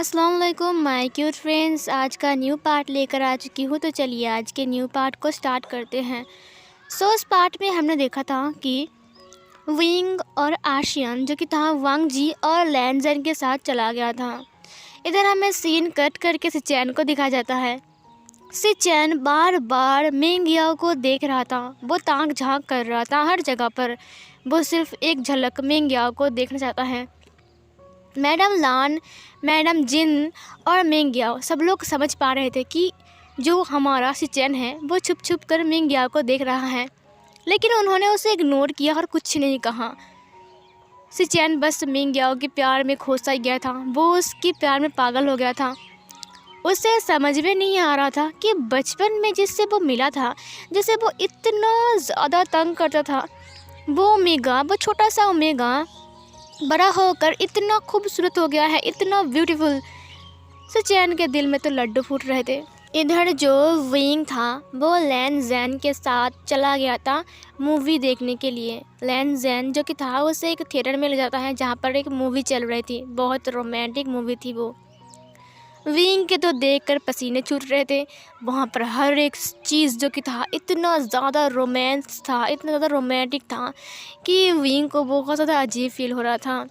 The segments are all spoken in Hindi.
अस्सलाम वालेकुम माय क्यूट फ्रेंड्स। आज का न्यू पार्ट लेकर आ चुकी हूँ, तो चलिए आज के न्यू पार्ट को स्टार्ट करते हैं। उस पार्ट में हमने देखा था कि विंग और आशियन जो कि था वांग जी और लैनजन के साथ चला गया था। इधर हमें सीन कट करके सिचैन को दिखाया जाता है। सिचैन बार बार मिंग याओ को देख रहा था, वो ताक झांक कर रहा था हर जगह पर। वो सिर्फ एक झलक मिंग याओ को देखना चाहता है। मैडम लान, मैडम जिन और मिंग याओ सब लोग समझ पा रहे थे कि जो हमारा सिचैन है वो छुप छुप कर मिंग याओ को देख रहा है, लेकिन उन्होंने उसे इग्नोर किया और कुछ नहीं कहा। सिचैन बस मिंग याओ के प्यार में खोसा गया था, वो उसके प्यार में पागल हो गया था। उसे समझ में नहीं आ रहा था कि बचपन में जिससे वो मिला था, जिसे वो इतना ज़्यादा तंग करता था, वो ओमेगा, वो छोटा सा ओमेगा बड़ा होकर इतना खूबसूरत हो गया है, इतना ब्यूटीफुल। सिचैन के दिल में तो लड्डू फूट रहे थे। इधर जो विंग था वो लैन जैन के साथ चला गया था मूवी देखने के लिए। लैन जैन जो कि था उसे एक थिएटर में ले जाता है जहाँ पर एक मूवी चल रही थी, बहुत रोमांटिक मूवी थी वो। विंग के तो देखकर पसीने छूट रहे थे। वहाँ पर हर एक चीज़ जो कि था इतना ज़्यादा रोमांस था, इतना ज़्यादा रोमांटिक था कि विंग को बहुत ज़्यादा अजीब फील हो रहा था।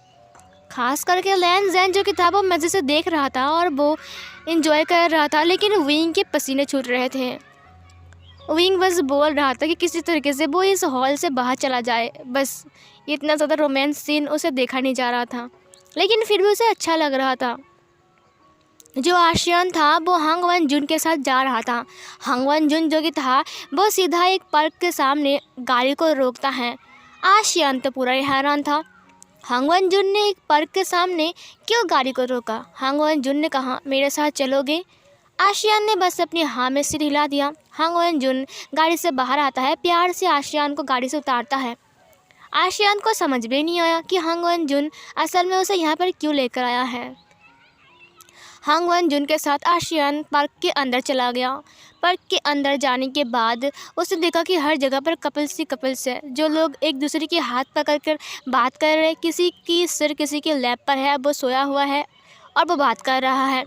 खास करके लैन जैन जो कि था वो मज़े से देख रहा था और वो इंजॉय कर रहा था, लेकिन विंग के पसीने छूट रहे थे। विंग बस बोल रहा था कि किसी तरीके से वो इस हॉल से बाहर चला जाए, बस इतना ज़्यादा रोमांस सीन उसे देखा नहीं जा रहा था, लेकिन फिर भी उसे अच्छा लग रहा था। जो आशियन था वो हांग वन जुन के साथ जा रहा था। हांग वन जुन जो कि था वो सीधा एक पार्क के सामने गाड़ी को रोकता है। आशियन तो पूरा ही हैरान था। हांग वन जुन ने एक पार्क के सामने क्यों गाड़ी को रोका? हांग वन जुन ने कहा, मेरे साथ चलोगे? आशियन ने बस अपनी हाँ में सिर हिला दिया। हांग वन जुन गाड़ी से बाहर आता है, प्यार से आशियन को गाड़ी से उतारता है। आशियन को समझ में नहीं आया कि हांग वन जुन असल में उसे यहाँ पर क्यों लेकर आया है। हांग वन जुन के साथ आशियन पार्क के अंदर चला गया। पार्क के अंदर जाने के बाद उसने देखा कि हर जगह पर कपल्स है, जो लोग एक दूसरे के हाथ पकड़कर बात कर रहे हैं। किसी की सिर किसी के लैप पर है, वो सोया हुआ है और वो बात कर रहा है।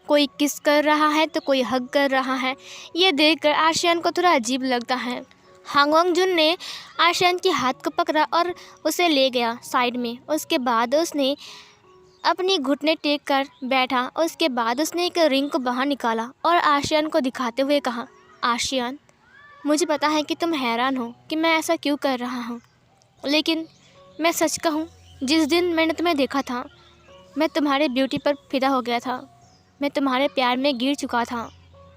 कोई किस कर रहा है तो कोई हग कर रहा है। ये देखकर आशियन को थोड़ा अजीब लगता है। हांग वन जुन ने आशियन के हाथ को पकड़ा और उसे ले गया साइड में। उसके बाद उसने अपनी घुटने टेक कर बैठा। उसके बाद उसने एक रिंग को बाहर निकाला और आशियन को दिखाते हुए कहा, आशियन, मुझे पता है कि तुम हैरान हो कि मैं ऐसा क्यों कर रहा हूँ, लेकिन मैं सच कहूँ, जिस दिन मैंने तुम्हें देखा था मैं तुम्हारे ब्यूटी पर फिदा हो गया था। मैं तुम्हारे प्यार में गिर चुका था।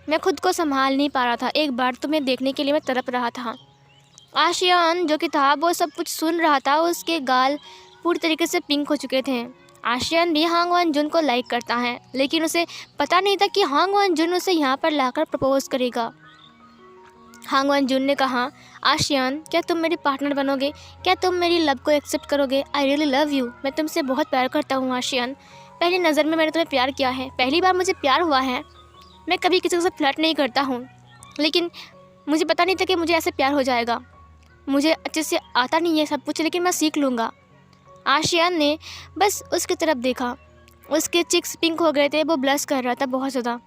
मैं खुद को संभाल नहीं पा रहा था। एक बार तुम्हें देखने के लिए मैं तड़प रहा था। आशियन जो कि था वो सब कुछ सुन रहा था। उसके गाल पूरी तरीके से पिंक हो चुके थे। आशियन भी हांग वन जुन को लाइक करता है, लेकिन उसे पता नहीं था कि हांग वन जुन उसे यहाँ पर लाकर प्रपोज करेगा। हांग वन जुन ने कहा, आशियन, क्या तुम मेरी पार्टनर बनोगे? क्या तुम मेरी लव को एक्सेप्ट करोगे? आई रियली लव यू। मैं तुमसे बहुत प्यार करता हूँ आशियन। पहली नज़र में मैंने तुम्हें प्यार किया है। पहली बार मुझे प्यार हुआ है। मैं कभी किसी से फ्लर्ट नहीं करता हूँ, लेकिन मुझे पता नहीं था कि मुझे ऐसे प्यार हो जाएगा। मुझे अच्छे से आता नहीं है सब कुछ, लेकिन मैं सीख लूँगा। आशियन ने बस उसकी तरफ देखा। उसके चिक्स पिंक हो गए थे, वो ब्लश कर रहा था बहुत ज़्यादा।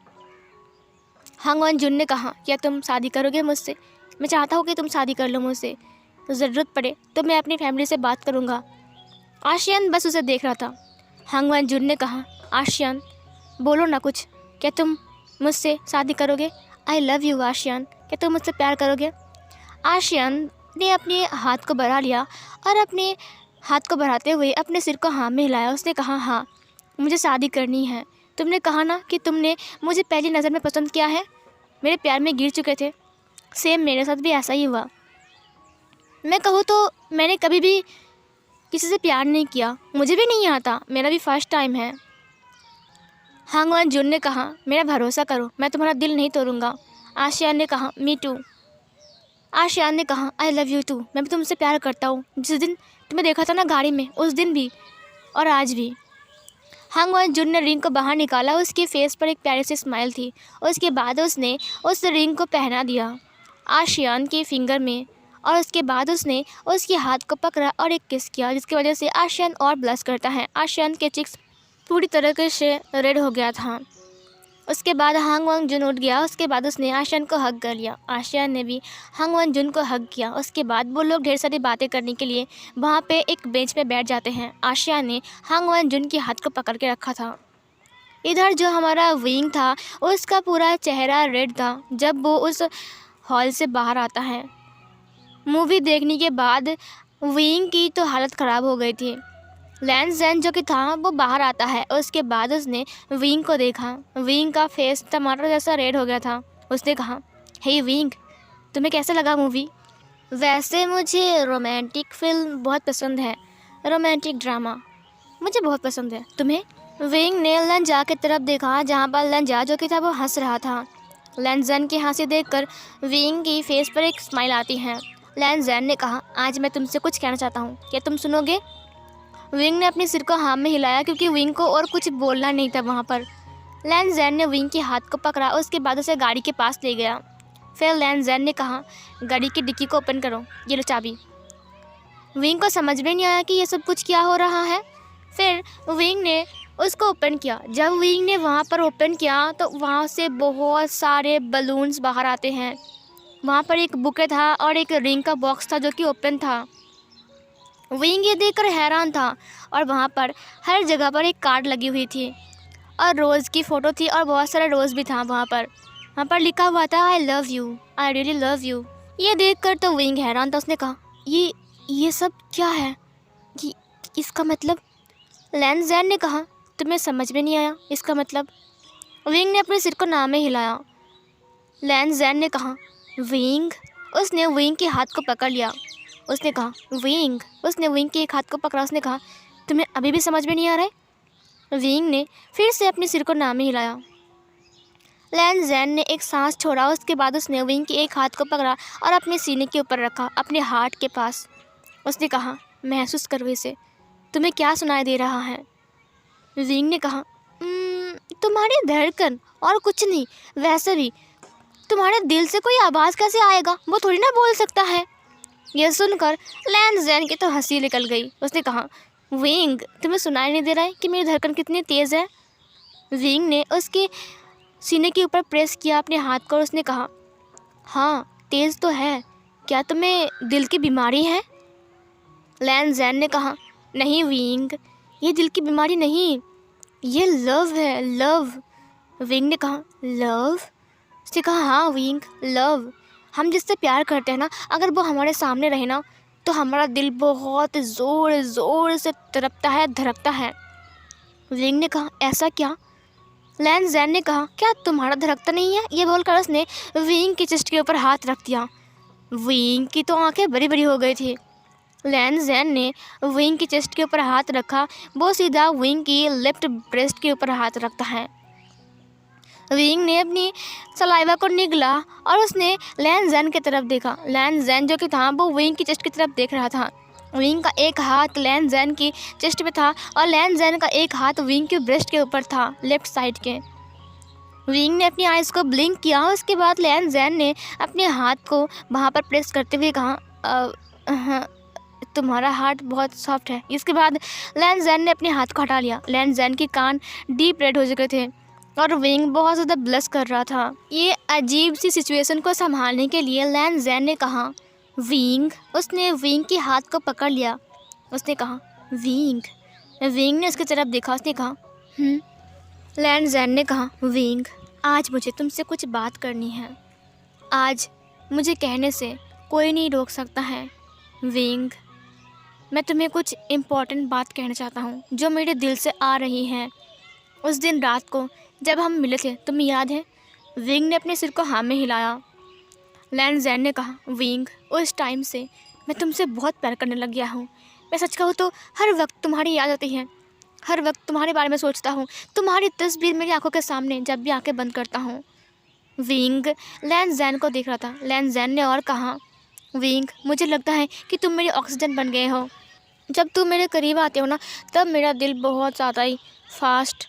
हांग वन जुन ने कहा, क्या तुम शादी करोगे मुझसे? मैं चाहता हूँ कि तुम शादी कर लो मुझसे। तो ज़रूरत पड़े तो मैं अपनी फैमिली से बात करूँगा। आशियन बस उसे देख रहा था। हांग वन जुन ने कहा, आशियन, बोलो ना कुछ। क्या तुम मुझसे शादी करोगे? आई लव यू आशियन। क्या तुम मुझसे प्यार करोगे? आशियन ने अपने हाथ को बढ़ा लिया और अपने हाथ को बढ़ाते हुए अपने सिर को हाँ में हिलाया। उसने कहा, हाँ, मुझे शादी करनी है। तुमने कहा ना कि तुमने मुझे पहली नज़र में पसंद किया है, मेरे प्यार में गिर चुके थे। सेम मेरे साथ भी ऐसा ही हुआ। मैं कहूँ तो मैंने कभी भी किसी से प्यार नहीं किया, मुझे भी नहीं आता, मेरा भी फर्स्ट टाइम है। हांग वन जुन ने कहा, मेरा भरोसा करो, मैं तुम्हारा दिल नहीं तोड़ूंगा। आशियान ने कहा, मी टू। आशियान ने कहा, आई लव यू टू। मैं भी तुमसे प्यार करता हूँ। जिस दिन तुम्हें देखा था ना गाड़ी में, उस दिन भी और आज भी। हांग वन जुन ने रिंग को बाहर निकाला। उसके फेस पर एक प्यारी सी स्माइल थी। उसके बाद उसने उस रिंग को पहना दिया आशियान के फिंगर में, और उसके बाद उसने उसके हाथ को पकड़ा और एक किस किया, जिसकी वजह से आशियान और ब्लश करता है। आशियान के चिक्स पूरी तरीके से रेड हो गया था। उसके बाद हांग वंग जुन उठ गया। उसके बाद उसने आशियान को हग कर लिया। आशियान ने भी हांग वंग जुन को हग किया। उसके बाद वो लोग ढेर सारी बातें करने के लिए वहाँ पे एक बेंच पे बैठ जाते हैं। आशियान ने हांग वंग जुन के हाथ को पकड़ के रखा था। इधर जो हमारा विंग था उसका पूरा चेहरा रेड था जब वो उस हॉल से बाहर आता है। मूवी देखने के बाद विंग की तो हालत ख़राब हो गई थी। लैन ज़ेन जो कि था वो बाहर आता है। उसके बाद उसने विंग को देखा। विंग का फेस टमाटर जैसा रेड हो गया था। उसने कहा, हे विंग, तुम्हें कैसा लगा मूवी? वैसे मुझे रोमांटिक फिल्म बहुत पसंद है, रोमांटिक ड्रामा मुझे बहुत पसंद है। तुम्हें? विंग ने लंजा की तरफ देखा जहाँ पर लंजा जो कि था वो हंस रहा था। लैन ज़ेन की हंसी देखकर विंग की फेस पर एक स्माइल आती है। लैन ज़ेन ने कहा, आज मैं तुमसे कुछ कहना चाहता हूँ, क्या तुम सुनोगे? विंग ने अपने सिर को हाँ में हिलाया क्योंकि विंग को और कुछ बोलना नहीं था वहाँ पर। लैन ज़ेन ने विंग के हाथ को पकड़ा। उसके बाद उसे गाड़ी के पास ले गया। फिर लैन ज़ेन ने कहा, गाड़ी की डिक्की को ओपन करो, ये लो चाबी। विंग को समझ में नहीं आया कि ये सब कुछ क्या हो रहा है। फिर विंग ने उसको ओपन किया। जब विंग ने वहाँ पर ओपन किया तो वहाँ से बहुत सारे बलून्स बाहर आते हैं। वहाँ पर एक बुके था और एक रिंग का बॉक्स था जो कि ओपन था। विंग ये देखकर हैरान था और वहाँ पर हर जगह पर एक कार्ड लगी हुई थी और रोज़ की फ़ोटो थी और बहुत सारा रोज़ भी था वहाँ पर लिखा हुआ था, आई love you, I really love you. ये देखकर तो विंग हैरान था। उसने कहा, ये सब क्या है? ये इसका मतलब? लैन ज़ेन ने कहा, तुम्हें समझ में नहीं आया इसका मतलब? विंग ने अपने सिर को ना में हिलाया। लैन ज़ेन ने कहा, विंग। उसने विंग के हाथ को पकड़ लिया। उसने कहा, विंग। उसने विंग के एक हाथ को पकड़ा। उसने कहा, तुम्हें अभी भी समझ में नहीं आ रहा है? विंग ने फिर से अपने सिर को ना में हिलाया। लैन ज़ेन ने एक सांस छोड़ा। उसके बाद उसने विंग के एक हाथ को पकड़ा और अपने सीने के ऊपर रखा, अपने हार्ट के पास। उसने कहा, महसूस करो इसे, तुम्हें क्या सुनाई दे रहा है? विंग ने कहा, तुम्हारी धड़कन और कुछ नहीं। वैसे भी तुम्हारे दिल से कोई आवाज़ कैसे आएगा? वो थोड़ी ना बोल सकता है। यह सुनकर लैन ज़ेन की तो हंसी निकल गई। उसने कहा, विंग, तुम्हें सुनाई नहीं दे रहा है कि मेरी धड़कन कितनी तेज़ है? विंग ने उसके सीने के ऊपर प्रेस किया अपने हाथ को और उसने कहा, हाँ तेज़ तो है। क्या तुम्हें दिल की बीमारी है? लैन ज़ेन ने कहा, नहीं विंग, ये दिल की बीमारी नहीं, ये लव है, लव। विंग ने कहा, लव? उसने कहा, हाँ विंग, लव। हम जिससे प्यार करते हैं ना, अगर वो हमारे सामने रहे ना तो हमारा दिल बहुत ज़ोर ज़ोर से तड़पता है, धड़कता है। विंग ने कहा, ऐसा क्या? लैन ज़ेन ने कहा, क्या तुम्हारा धड़कता नहीं है? ये बोलकर उसने विंग की चेस्ट के ऊपर हाथ रख दिया। विंग की तो आंखें बड़ी बड़ी हो गई थी। लैन ज़ेन ने विंग की चेस्ट के ऊपर हाथ रखा। वो सीधा विंग की लेफ्ट ब्रेस्ट के ऊपर हाथ रखता है। विंग ने अपनी सलाइवा को निगला और उसने लैन ज़ेन की तरफ देखा। लैन ज़ेन जो कि था वो विंग की चेस्ट की तरफ देख रहा था। विंग का एक हाथ लैन ज़ेन की चेस्ट पे था और लैन ज़ेन का एक हाथ विंग के ब्रेस्ट के ऊपर था, लेफ्ट साइड के। विंग ने अपनी आइज़ को ब्लिंक किया। उसके बाद लैन ज़ेन ने अपने हाथ को वहाँ पर प्रेस करते हुए कहा, हाँ, तुम्हारा हार्ट बहुत सॉफ्ट है। इसके बाद लैन ज़ेन ने अपने हाथ को हटा लिया। लैन ज़ेन के कान डीप रेड हो चुके थे और विंग बहुत ज़्यादा ब्लश कर रहा था। ये अजीब सी सिचुएशन को संभालने के लिए लैन ज़ेन ने कहा, विंग। उसने विंग के हाथ को पकड़ लिया। उसने कहा, विंग। विंग ने उसकी तरफ देखा। उसने कहा, लैन ज़ेन ने कहा, विंग, आज मुझे तुमसे कुछ बात करनी है। आज मुझे कहने से कोई नहीं रोक सकता है। विंग, मैं तुम्हें कुछ इम्पोर्टेंट बात कहना चाहता हूँ जो मेरे दिल से आ रही है। उस दिन रात को जब हम मिले थे, तुम्हें याद है? विंग ने अपने सिर को हाँ में हिलाया। लैन ज़ेन ने कहा, विंग, उस टाइम से मैं तुमसे बहुत प्यार करने लग गया हूँ। मैं सच कहूँ तो हर वक्त तुम्हारी याद आती है, हर वक्त तुम्हारे बारे में सोचता हूँ। तुम्हारी तस्वीर मेरी आंखों के सामने जब भी आंखें बंद करता हूँ। विंग लैन ज़ेन को देख रहा था। लैन ज़ेन ने और कहा, विंग, मुझे लगता है कि तुम मेरी ऑक्सीजन बन गए हो। जब तुम मेरे करीब आते हो ना तब मेरा दिल बहुत ज़्यादा ही फास्ट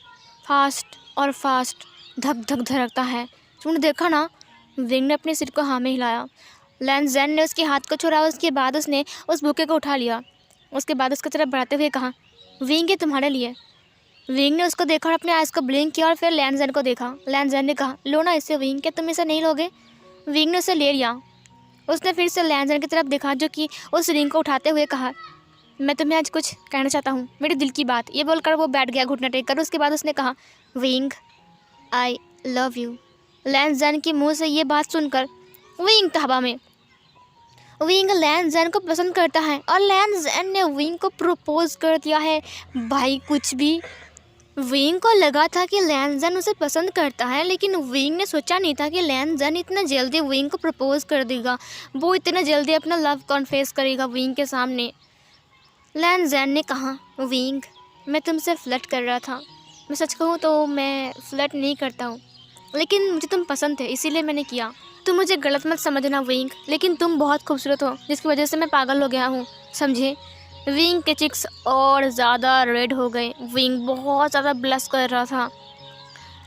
धक धक धड़कता है। तुमने देखा ना? विंग ने अपने सिर को हाँ में हिलाया। लैन ज़ेन ने उसके हाथ को छोड़ा। उसके बाद उसने उस बुके को उठा लिया। उसके बाद उसकी तरफ बढ़ाते हुए कहा, विंग, ये तुम्हारे लिए। विंग ने उसको देखा और अपने आइज़ को ब्लिंक किया और फिर लैन को देखा। लैन ने कहा, लो ना इसे विंग, क्या तुम इसे नहीं लोगे? विंग ने उसे ले लिया। उसने फिर से लैन की तरफ देखा जो कि उस रिंग को उठाते हुए कहा, मैं तुम्हें आज कुछ कहना चाहता हूँ, मेरे दिल की बात। ये बोलकर वो बैठ गया घुटना टेक कर। उसके बाद उसने कहा, विंग आई लव यू। लैन के मुँह से ये बात सुनकर विंग था हवा में। विंग लैन को पसंद करता है और लैन ने विंग को प्रपोज कर दिया है। भाई कुछ भी। विंग को लगा था कि लैन उसे पसंद करता है, लेकिन विंग ने सोचा नहीं था कि लैन इतना जल्दी विंग को प्रपोज कर देगा, वो इतना जल्दी अपना लव कॉन्फेस करेगा विंग के सामने। लैन ने कहा, विंग मैं तुमसे फ्लर्ट कर रहा था। मैं सच कहूँ तो मैं फ्लर्ट नहीं करता हूँ, लेकिन मुझे तुम पसंद थे इसीलिए मैंने किया। तुम मुझे गलत मत समझना विंग, लेकिन तुम बहुत खूबसूरत हो जिसकी वजह से मैं पागल हो गया हूँ, समझे? विंग के चिक्स और ज़्यादा रेड हो गए। विंग बहुत ज़्यादा ब्लश कर रहा था।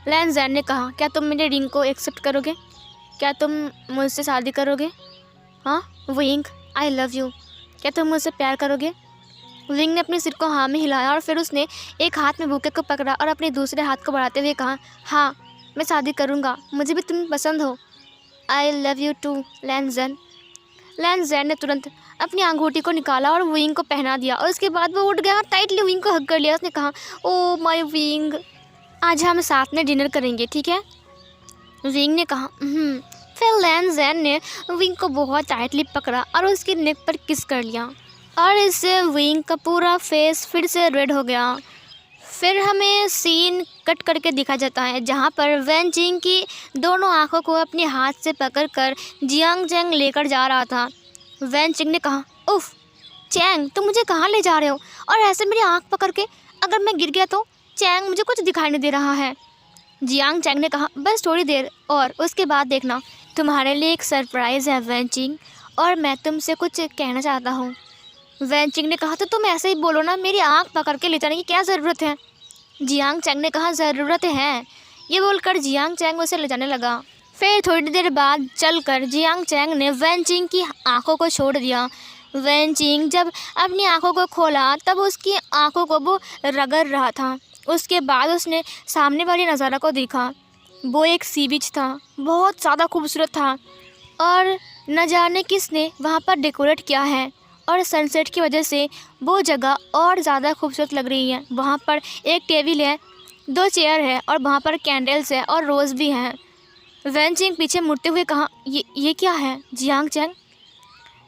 लैन ने कहा, क्या तुम मेरे रिंग को एक्सेप्ट करोगे? क्या तुम मुझसे शादी करोगे? हाँ विंग, आई लव यू। क्या तुम मुझसे प्यार करोगे? विंग ने अपने सिर को हाँ में हिलाया और फिर उसने एक हाथ में बुके को पकड़ा और अपने दूसरे हाथ को बढ़ाते हुए कहा, हाँ मैं शादी करूँगा, मुझे भी तुम पसंद हो। आई लव यू टू लैन ने तुरंत अपनी अंगूठी को निकाला और विंग को पहना दिया और उसके बाद वो उठ गया और टाइटली विंग को हग कर लिया। उसने कहा, ओ माय विंग, आज हम साथ में डिनर करेंगे, ठीक है? विंग ने कहा फिर लैन ने विंग को बहुत टाइटली पकड़ा और उसकी नेक पर किस कर लिया और इससे विंग का पूरा फेस फिर से रेड हो गया। फिर हमें सीन कट करके दिखा जाता है जहाँ पर वैन चिंग की दोनों आँखों को अपने हाथ से पकड़कर जियांग चैंग लेकर जा रहा था। वैन चिंग ने कहा, उफ चैंग तुम मुझे कहाँ ले जा रहे हो और ऐसे मेरी आँख पकड़ के? अगर मैं गिर गया तो? चैंग मुझे कुछ दिखाई नहीं दे रहा है। जियांग चैंग ने कहा, बस थोड़ी देर और उसके बाद देखना, तुम्हारे लिए एक सरप्राइज़ है वैन चिंग, और मैं तुमसे कुछ कहना चाहता हूँ। वैन चिंग ने कहा, तो तुम ऐसे ही बोलो ना, मेरी आँख पकड़ के ले जाने की क्या ज़रूरत है? जियांग चैंग ने कहा, ज़रूरत है। ये बोलकर जियांग चैंग उसे ले जाने लगा। फिर थोड़ी देर बाद चलकर जियांग चैंग ने वैन चिंग की आंखों को छोड़ दिया। वैन चिंग जब अपनी आंखों को खोला तब उसकी आंखों को वो रगड़ रहा था। उसके बाद उसने सामने वाले नज़ारा को देखा। वो एक सी बीच था, बहुत ज़्यादा खूबसूरत था और न जाने किसने वहाँ पर डेकोरेट किया है और सनसेट की वजह से वो जगह और ज़्यादा खूबसूरत लग रही है। वहाँ पर एक टेबल है, 2 चेयर है और वहाँ पर कैंडल्स है और रोज़ भी हैं। वैन चिंग पीछे मुड़ते हुए कहा, ये क्या है जियांग चैंग?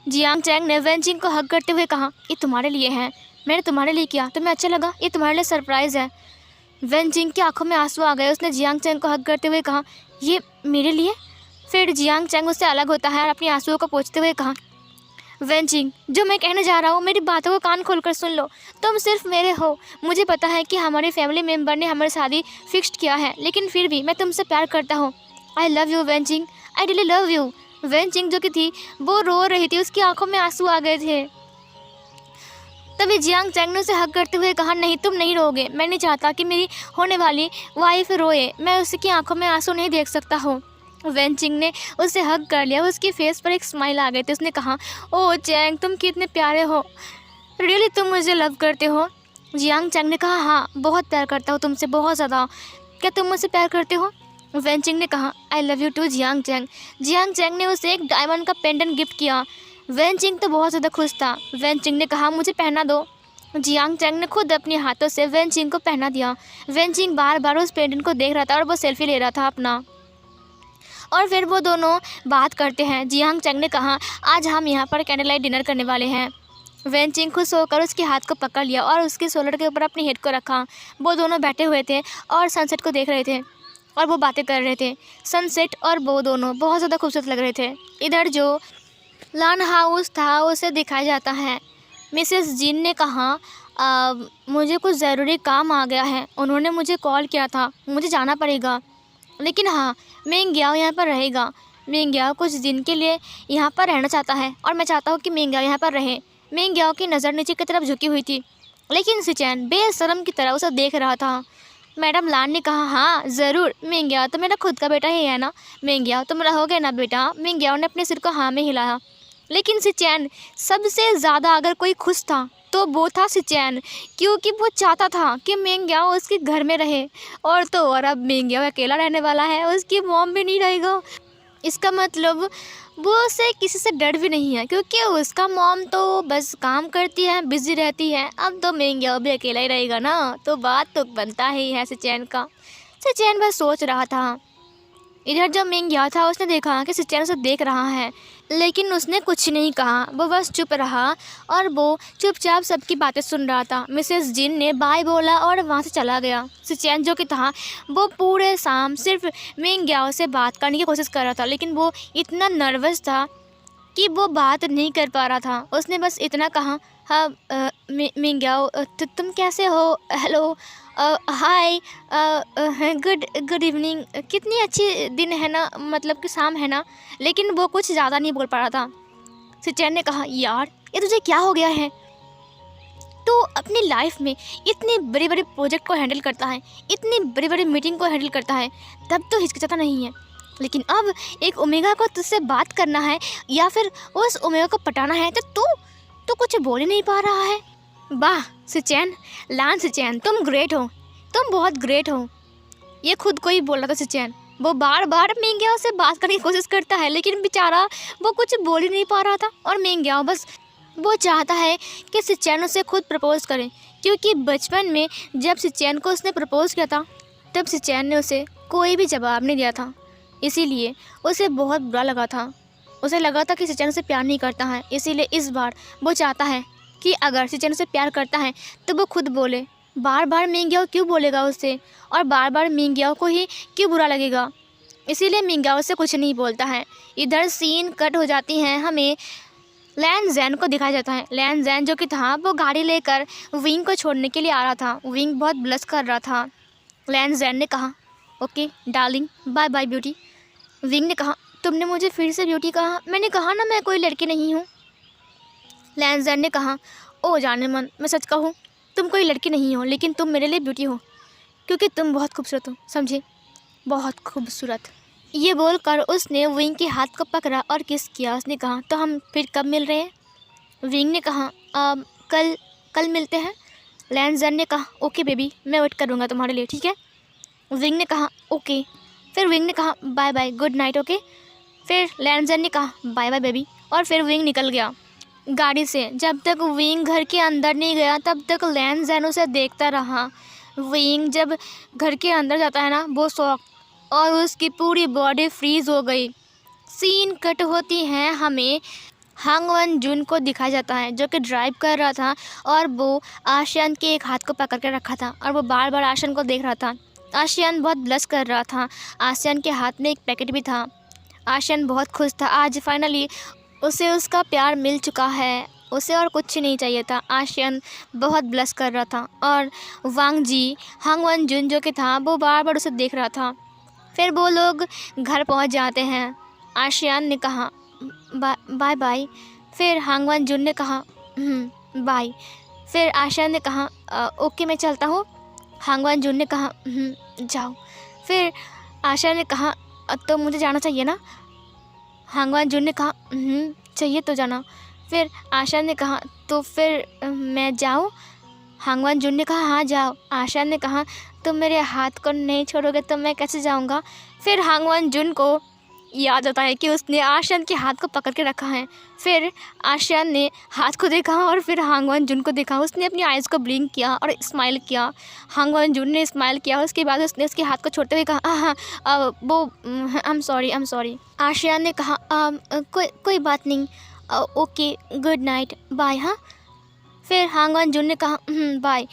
जियांग चैंग ने वैन चिंग को हग करते हुए कहा, ये तुम्हारे लिए है, मैंने तुम्हारे लिए किया, तुम्हें अच्छा लगा, ये तुम्हारे लिए सरप्राइज़ है। वैन चिंग की आंखों में आंसू आ गए। उसने जियांग चैंग को हग करते हुए कहा, ये मेरे लिए? फिर जियांग चैंग उससे अलग होता है और अपनी आंसुओं को पोंछते हुए कहा, वैन चिंग जो मैं कहने जा रहा हूँ मेरी बातों को कान खोलकर सुन लो। तुम सिर्फ मेरे हो। मुझे पता है कि हमारे फैमिली मेम्बर ने हमारी शादी फिक्स्ड किया है, लेकिन फिर भी मैं तुमसे प्यार करता हूँ। I love you Wan Ching, I really love you. Wan Ching जो कि थी वो रो रही थी, उसकी आंखों में आंसू आ गए थे। तभी जियांग चैंग ने उसे हग करते हुए कहा, नहीं तुम नहीं रोगे, मैं नहीं चाहता कि मेरी होने वाली वाइफ रोए, मैं उसकी आंखों में आंसू नहीं देख सकता हूँ। वैन चिंग ने उसे हग कर लिया। उसकी फेस पर एक स्माइल आ गई थी। उसने कहा, ओह चैंग तुम कितने प्यारे हो, रियली तुम मुझे लव करते हो? जियांग चैंग ने कहा, हाँ बहुत प्यार करता हूँ तुमसे, बहुत ज़्यादा। क्या तुम मुझसे प्यार करते हो? वैन चिंग ने कहा, आई लव यू टू जियांग चैंग। जियांग चैंग ने उसे एक डायमंड का पेंडेंट गिफ्ट किया। वैन चिंग तो बहुत ज़्यादा खुश था। वैन चिंग ने कहा, मुझे पहना दो। जियांग चैंग ने खुद अपने हाथों से वैन चिंग को पहना दिया। वैन चिंग बार बार उस पेंडेंट को देख रहा था और वो सेल्फी ले रहा था अपना। और फिर वो दोनों बात करते हैं। जियांग चैंग ने कहा, आज हम यहाँ पर कैंडल लाइट डिनर करने वाले हैं। वैन चिंग खुश होकर उसके हाथ को पकड़ लिया और उसके शोल्डर के ऊपर अपनी हेड को रखा। वो दोनों बैठे हुए थे और सनसेट को देख रहे थे और वो बातें कर रहे थे। सनसेट और वो दोनों बहुत ज़्यादा खूबसूरत लग रहे थे। इधर जो लान हाउस था उसे दिखाया जाता है। मिसेस जिन ने कहा, मुझे कुछ ज़रूरी काम आ गया है, उन्होंने मुझे कॉल किया था, मुझे जाना पड़ेगा, लेकिन हाँ मिंग याओ यहाँ पर रहेगा। मिंग याओ कुछ दिन के लिए यहाँ पर रहना चाहता है और मैं चाहता हूँ कि मिंग याओ यहाँ पर रहे। मिंग याओ की नज़र नीचे की तरफ झुकी हुई थी, लेकिन सिचैन बेशर्म की तरह उसे देख रहा था। मैडम लान ने कहा, हाँ ज़रूर, मिंग याओ तो मेरा खुद का बेटा ही है ना। मिंग याओ तुम रहोगे ना बेटा? मिंग याओ ने अपने सिर को हाँ में हिलाया। लेकिन सिचैन सबसे ज़्यादा अगर कोई खुश था तो वो था सिचैन, क्योंकि वो चाहता था कि मिंगयाओ उसके घर में रहे। और तो और अब मिंगयाओ अकेला रहने वाला है, उसकी मॉम भी नहीं रहेगा। इसका मतलब वो उसे किसी से डर भी नहीं है, क्योंकि उसका मॉम तो बस काम करती है, बिजी रहती है। अब तो मिंगयाओ भी अकेला ही रहेगा ना, तो बात तो बनता ही है सिचैन का। सिचैन बस सोच रहा था। इधर जब मिंगयाओ था, उसने देखा कि सिचैन उसे देख रहा है, लेकिन उसने कुछ नहीं कहा। वो बस चुप रहा और वो चुपचाप सबकी बातें सुन रहा था। मिसेस जिन ने बाय बोला और वहाँ से चला गया। सिचैन जो कि था, वो पूरे शाम सिर्फ मिंगयाओ से बात करने की कोशिश कर रहा था, लेकिन वो इतना नर्वस था कि वो बात नहीं कर पा रहा था। उसने बस इतना कहा, हाँ मिंगयाओ तुम कैसे हो, हेलो, हाय, गुड गुड इवनिंग, कितनी अच्छी दिन है ना, मतलब कि शाम है ना। लेकिन वो कुछ ज़्यादा नहीं बोल पा रहा था। सिचैन ने कहा, यार ये तुझे क्या हो गया है? तो अपनी लाइफ में इतने बड़े बड़े प्रोजेक्ट को हैंडल करता है, इतनी बड़ी बड़ी मीटिंग को हैंडल करता है, तब तो हिचकिचाता नहीं है, लेकिन अब एक ओमेगा को तुझसे बात करना है या फिर उस ओमेगा को पटाना है, तो तू कुछ बोल ही नहीं पा रहा है। वाह सिचैन, लान सिचैन, तुम ग्रेट हो, तुम बहुत ग्रेट हो। ये खुद को ही बोल रहा था सिचैन। वो बार बार मिंगयाओ से बात करने की कोशिश करता है, लेकिन बेचारा वो कुछ बोल ही नहीं पा रहा था। और मिंगयाओ बस वो चाहता है कि सिचैन उसे खुद प्रपोज करे, क्योंकि बचपन में जब सिचैन को उसने प्रपोज किया था, तब सिचैन ने उसे कोई भी जवाब नहीं दिया था। इसीलिए उसे बहुत बुरा लगा था। उसे लगा था कि सिचैन उसे प्यार नहीं करता है। इसीलिए इस बार वो चाहता है कि अगर सिचैन उसे प्यार करता है तो वो खुद बोले। बार बार मिंगयाओ क्यों बोलेगा उससे, और बार बार मिंगयाओ को ही क्यों बुरा लगेगा। इसीलिए मिंगयाओ से कुछ नहीं बोलता है। इधर सीन कट हो जाती हैं, हमें लैन ज़ैन को दिखाया जाता है। लैन ज़ैन जो कि था, वो गाड़ी लेकर विंग को छोड़ने के लिए आ रहा था। विंग बहुत ब्लश कर रहा था। लैन ज़ैन ने कहा, okay darling, bye bye beauty. विंग ने कहा, तुमने मुझे फिर से ब्यूटी कहा? मैंने कहा ना मैं कोई लड़की नहीं हूँ। लैन ज़ैन ने कहा, ओ जाने मन, मैं सच कहूँ, तुम कोई लड़की नहीं हो, लेकिन तुम मेरे लिए ब्यूटी हो, क्योंकि तुम बहुत खूबसूरत हो, समझे, बहुत खूबसूरत। ये बोलकर उसने विंग के हाथ को पकड़ा और किस किया। उसने कहा, तो हम फिर कब मिल रहे हैं? विंग ने कहा, कल मिलते हैं। लैन ज़ैन ने कहा, ओके बेबी, मैं वेट करूँगा तुम्हारे लिए, ठीक है? विंग ने कहा, ओके। फिर विंग ने कहा, bye bye, good night, okay. फिर लैन ज़ैन ने कहा, बाय बाय बेबी, और फिर विंग निकल गया गाड़ी से। जब तक विंग घर के अंदर नहीं गया, तब तक लैन ज़ैन उसे देखता रहा। विंग जब घर के अंदर जाता है ना, वो शॉक, और उसकी पूरी बॉडी फ्रीज हो गई। सीन कट होती हैं, हमें हांग वन जुन को दिखाया जाता है, जो कि ड्राइव कर रहा था और वो आशियान के एक हाथ को पकड़ कर रखा था, और वो बार बार आशियान को देख रहा था। आशियान बहुत ब्लश कर रहा था। आशियान के हाथ में एक पैकेट भी था। आशियान बहुत खुश था। आज फाइनली उसे उसका प्यार मिल चुका है। उसे और कुछ नहीं चाहिए था। आशियान बहुत ब्लश कर रहा था, और वांग जी, हांग वन जुन जो कि था, वो बार बार उसे देख रहा था। फिर वो लोग घर पहुंच जाते हैं। आशियान ने कहा, बाय बाय। फिर हांग वन जुन ने कहा, बाय। फिर आशियान ने कहा, ओके मैं चलता हूँ। हांग वन जुन ने कहा, जाओ। फिर आशियान ने कहा, तो मुझे जाना चाहिए ना? हांग वन जुन ने कहा, चाहिए तो जाना। फिर आशियान ने कहा, तो फिर मैं जाऊँ? हांग वन जुन ने कहा, हाँ जाओ। आशियान ने कहा, तुम मेरे हाथ को नहीं छोड़ोगे तो मैं कैसे जाऊँगा? फिर हांग वन जुन को याद आता है कि उसने आशियान के हाथ को पकड़ के रखा है। फिर आशियान ने हाथ को देखा और फिर हांग वन जुन को देखा। उसने अपनी आइज़ को ब्लिंक किया और स्माइल किया। हांग वन जुन ने स्माइल किया। उसके बाद उसने उसके हाथ को छोड़ते हुए कहा, हाँ वो आई एम सॉरी। आशियान ने कहा, कोई बात नहीं, ओके गुड नाइट, बाय। हाँ। फिर हांग वन जुन ने कहा, बाय।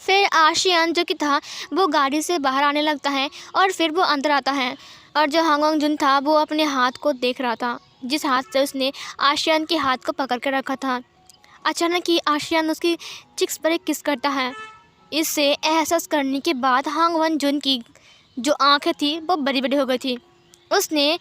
फिर आशियान जो कि था, वो गाड़ी से बाहर आने लगता है और फिर वो अंदर आता है, और जो हांग वन जुन था, वो अपने हाथ को देख रहा था, जिस हाथ से उसने आशियान के हाथ को पकड़ के रखा था। अचानक ही आशियान उसकी चिक्स पर एक किस करता है। इससे एहसास करने के बाद हांग वन जुन की जो आंखें थी, वो बड़ी बड़ी हो गई थी। उसने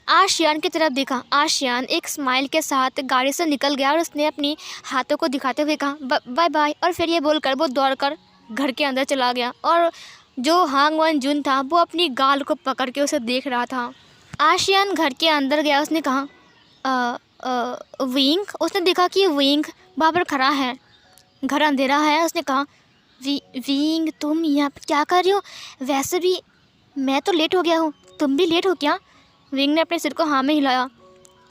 आशियान की तरफ देखा। आशियान एक स्माइल के साथ गाड़ी से निकल गया और उसने अपनी हाथों को दिखाते हुए कहा, बाय बाय, और फिर ये बोलकर वो दौड़कर घर के अंदर चला गया। और जो हांग वन जुन था, वो अपनी गाल को पकड़ के उसे देख रहा था। आशियान घर के अंदर गया। उसने कहा, विंग। उसने देखा कि विंग वहाँ पर खड़ा है। घर अंधेरा है। उसने कहा विंग तुम यहाँ पर क्या कर रही हो? वैसे भी मैं तो लेट हो गया हूँ, तुम भी लेट हो क्या? विंग ने अपने सिर को हाँ में हिलाया।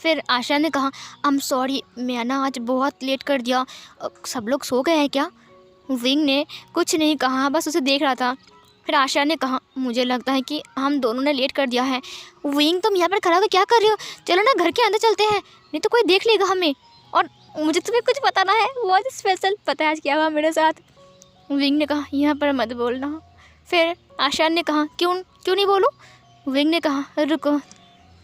फिर आशा ने कहा आई एम सॉरी, मैं ना आज बहुत लेट कर दिया। सब लोग सो गए हैं क्या? विंग ने कुछ नहीं कहा, बस उसे देख रहा था। फिर आशा ने कहा मुझे लगता है कि हम दोनों ने लेट कर दिया है। विंग तुम यहाँ पर खड़ा होकर क्या कर रहे हो? चलो ना घर के अंदर चलते हैं, नहीं तो कोई देख लेगा हमें। और मुझे तुम्हें कुछ बताना है, बहुत स्पेशल। पता है आज क्या हुआ मेरे साथ? विंग ने कहा यहाँ पर मत बोलना। फिर आशा ने कहा क्यों नहीं बोलूँ? विंग ने कहा रुको,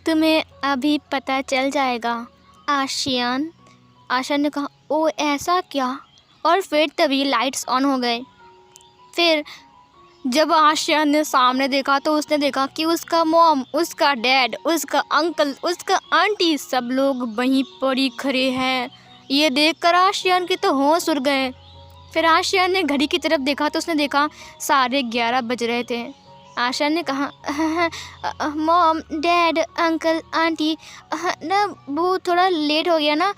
तुम्हें अभी पता चल जाएगा आशियान। आशा ने कहा ओ ऐसा क्या? और फिर तभी लाइट्स ऑन हो गए। फिर जब आशियान ने सामने देखा तो उसने देखा कि उसका मॉम, उसका डैड, उसका अंकल, उसका आंटी सब लोग वहीं पर ही खड़े हैं। ये देखकर आशियान के तो होश उड़ गए। फिर आशियान ने घड़ी की तरफ देखा तो उसने देखा 11:30 बज रहे थे। आशा ने कहा मॉम, डैड, अंकल, आंटी, ना वो थोड़ा लेट हो गया ना,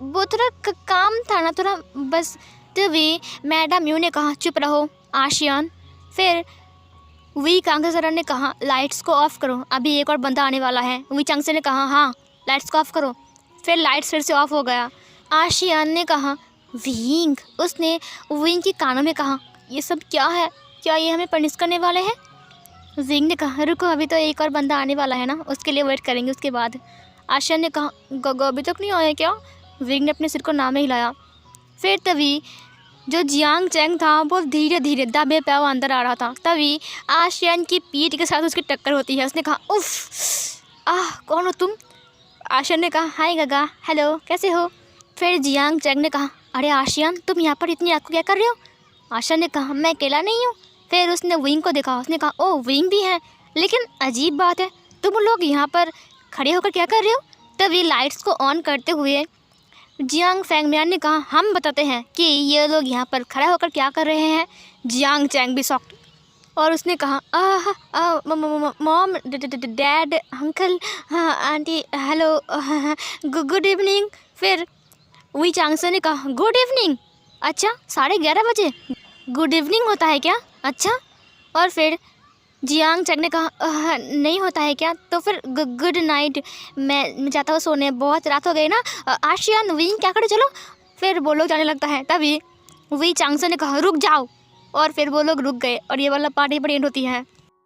वो थोड़ा काम था ना थोड़ा, बस। तभी मैडम यू ने कहा चुप रहो आशियान। फिर वी कांगसरा ने कहा लाइट्स को ऑफ़ करो, अभी एक और बंदा आने वाला है। वी चांगसे ने कहा हाँ लाइट्स को ऑफ़ करो। फिर लाइट्स फिर से ऑफ हो गया। आशियान ने कहा विंग, उसने विंग के कानों में कहा ये सब क्या है? क्या ये हमें पनिश करने वाले हैं? विंग ने कहा रुको, अभी तो एक और बंदा आने वाला है ना, उसके लिए वेट करेंगे उसके बाद। आशा ने कहा गगो अभी तक नहीं आया क्या? विंग ने अपने सिर को ना में हिलाया। फिर तभी जो जियांग चैंग था वो धीरे धीरे दबे पे अंदर आ रहा था। तभी आशियान की पीठ के साथ उसकी टक्कर होती है। उसने कहा उफ, कौन हो तुम? आशा ने कहा हाय गगा, हेलो, कैसे हो? फिर जियांग चैंग ने कहा अरे आशियान, तुम यहाँ पर इतनी रात को क्या कर रहे हो? आशा ने कहा मैं अकेला नहीं हूँ। फिर उसने विंग को देखा, उसने कहा ओ विंग भी है, लेकिन अजीब बात है, तुम लोग यहाँ पर खड़े होकर क्या कर रहे हो? तभी लाइट्स को ऑन करते हुए जियांग फैंगमियान ने कहा हम बताते हैं कि ये लोग यहाँ पर खड़ा होकर क्या कर रहे हैं। जियांग चैंग भी शॉक्ड और उसने कहा mom, dad, uncle, aunty, hello, good evening. फिर वी चांगसे ने कहा गुड इवनिंग? अच्छा 11:30 बजे गुड इवनिंग होता है क्या? अच्छा। और फिर जियांग चैंग ने कहा नहीं होता है क्या? तो फिर गुड नाइट, मैं जाता हूँ सोने, बहुत रात हो गई ना। आशियान, विंग क्या करे, चलो। फिर वो लोग जाने लगता है। तभी वी चांगसे ने कहा रुक जाओ, और फिर वो लोग रुक गए और ये वाला पार्टी पर एंड होती है।